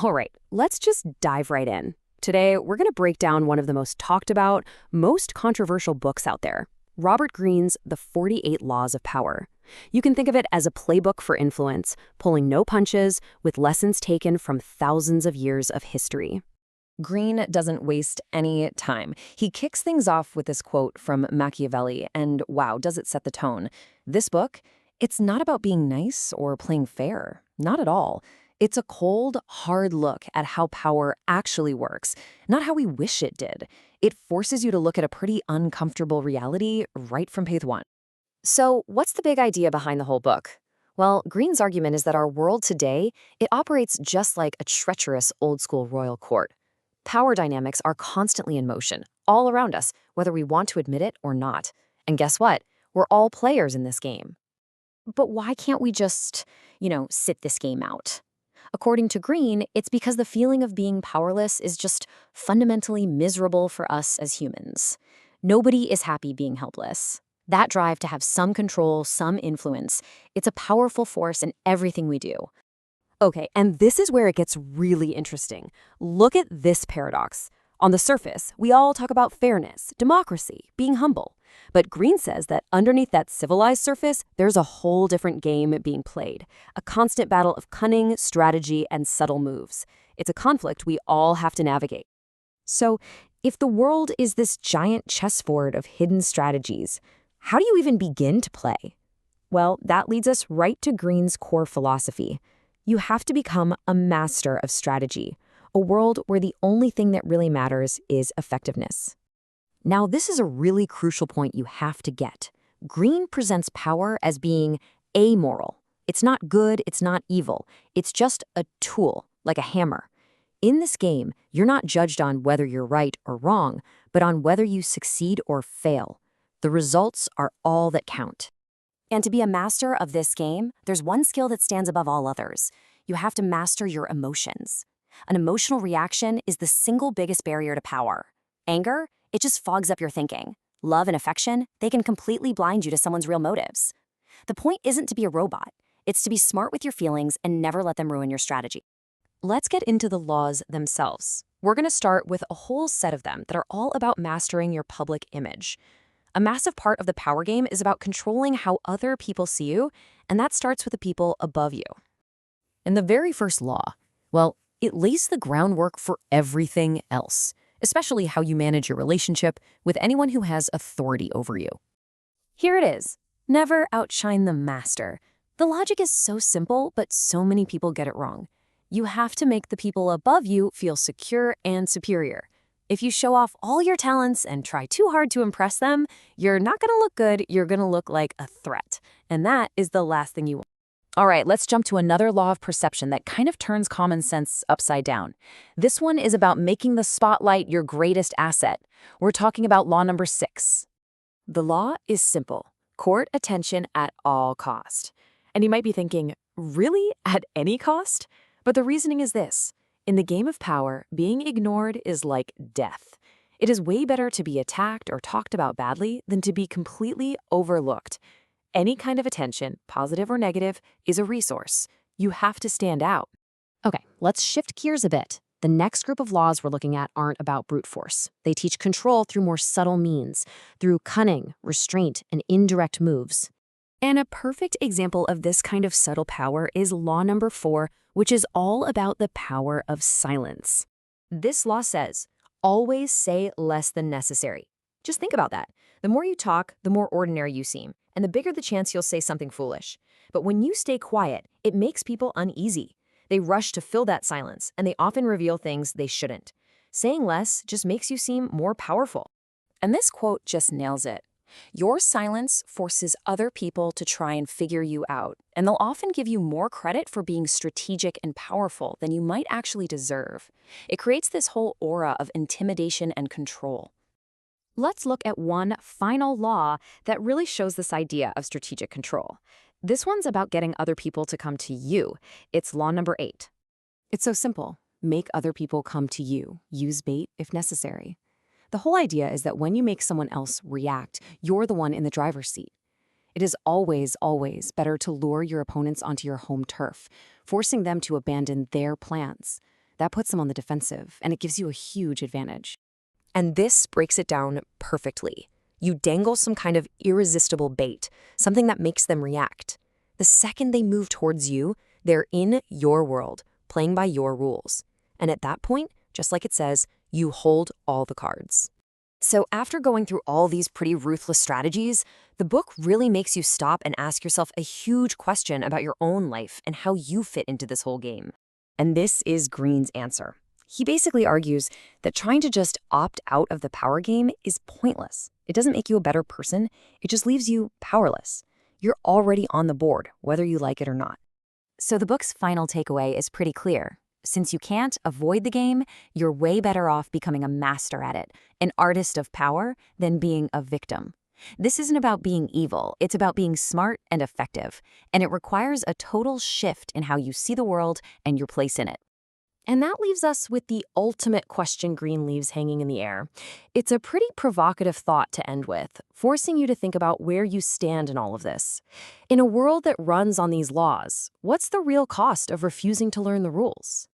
All right, let's just dive right in. Today, we're going to break down one of the most talked about, most controversial books out there, Robert Greene's The 48 Laws of Power. You can think of it as a playbook for influence, pulling no punches, with lessons taken from thousands of years of history. Greene doesn't waste any time. He kicks things off with this quote from Machiavelli, and wow, does it set the tone. This book, it's not about being nice or playing fair. Not at all. It's a cold, hard look at how power actually works, not how we wish it did. It forces you to look at a pretty uncomfortable reality right from page one. So, what's the big idea behind the whole book? Well, Greene's argument is that our world today, it operates just like a treacherous old-school royal court. Power dynamics are constantly in motion, all around us, whether we want to admit it or not. And guess what? We're all players in this game. But why can't we just, sit this game out? According to Greene, it's because the feeling of being powerless is just fundamentally miserable for us as humans. Nobody is happy being helpless. That drive to have some control, some influence, it's a powerful force in everything we do. Okay, and this is where it gets really interesting. Look at this paradox. On the surface, we all talk about fairness, democracy, being humble. But Greene says that underneath that civilized surface, there's a whole different game being played, a constant battle of cunning, strategy, and subtle moves. It's a conflict we all have to navigate. So, if the world is this giant chessboard of hidden strategies, how do you even begin to play? Well, that leads us right to Greene's core philosophy. You have to become a master of strategy, a world where the only thing that really matters is effectiveness. Now, this is a really crucial point you have to get. Greene presents power as being amoral. It's not good, it's not evil. It's just a tool, like a hammer. In this game, you're not judged on whether you're right or wrong, but on whether you succeed or fail. The results are all that count. And to be a master of this game, there's one skill that stands above all others. You have to master your emotions. An emotional reaction is the single biggest barrier to power. Anger, it just fogs up your thinking. Love and affection, they can completely blind you to someone's real motives. The point isn't to be a robot. It's to be smart with your feelings and never let them ruin your strategy. Let's get into the laws themselves. We're going to start with a whole set of them that are all about mastering your public image. A massive part of the power game is about controlling how other people see you, and that starts with the people above you. And the very first law, well, it lays the groundwork for everything else, especially how you manage your relationship with anyone who has authority over you. Here it is. Never outshine the master. The logic is so simple, but so many people get it wrong. You have to make the people above you feel secure and superior. If you show off all your talents and try too hard to impress them, you're not going to look good, you're going to look like a threat. And that is the last thing you want. All right, let's jump to another law of perception that kind of turns common sense upside down. This one is about making the spotlight your greatest asset. We're talking about law number 6. The law is simple. Court attention at all cost. And you might be thinking, really? At any cost? But the reasoning is this. In the game of power, being ignored is like death. It is way better to be attacked or talked about badly than to be completely overlooked. Any kind of attention, positive or negative, is a resource. You have to stand out. Okay, let's shift gears a bit. The next group of laws we're looking at aren't about brute force. They teach control through more subtle means, through cunning, restraint, and indirect moves. And a perfect example of this kind of subtle power is law number 4, which is all about the power of silence. This law says, always say less than necessary. Just think about that. The more you talk, the more ordinary you seem, and the bigger the chance you'll say something foolish. But when you stay quiet, it makes people uneasy. They rush to fill that silence, and they often reveal things they shouldn't. Saying less just makes you seem more powerful. And this quote just nails it. Your silence forces other people to try and figure you out, and they'll often give you more credit for being strategic and powerful than you might actually deserve. It creates this whole aura of intimidation and control. Let's look at one final law that really shows this idea of strategic control. This one's about getting other people to come to you. It's law number 8. It's so simple. Make other people come to you. Use bait if necessary. The whole idea is that when you make someone else react, you're the one in the driver's seat. It is always, always better to lure your opponents onto your home turf, forcing them to abandon their plans. That puts them on the defensive, and it gives you a huge advantage. And this breaks it down perfectly. You dangle some kind of irresistible bait, something that makes them react. The second they move towards you, they're in your world, playing by your rules. And at that point, just like it says, you hold all the cards. So after going through all these pretty ruthless strategies, the book really makes you stop and ask yourself a huge question about your own life and how you fit into this whole game. And this is Greene's answer. He basically argues that trying to just opt out of the power game is pointless. It doesn't make you a better person, it just leaves you powerless. You're already on the board, whether you like it or not. So the book's final takeaway is pretty clear. Since you can't avoid the game, you're way better off becoming a master at it, an artist of power, than being a victim. This isn't about being evil, it's about being smart and effective, and it requires a total shift in how you see the world and your place in it. And that leaves us with the ultimate question Greene leaves hanging in the air. It's a pretty provocative thought to end with, forcing you to think about where you stand in all of this. In a world that runs on these laws, what's the real cost of refusing to learn the rules?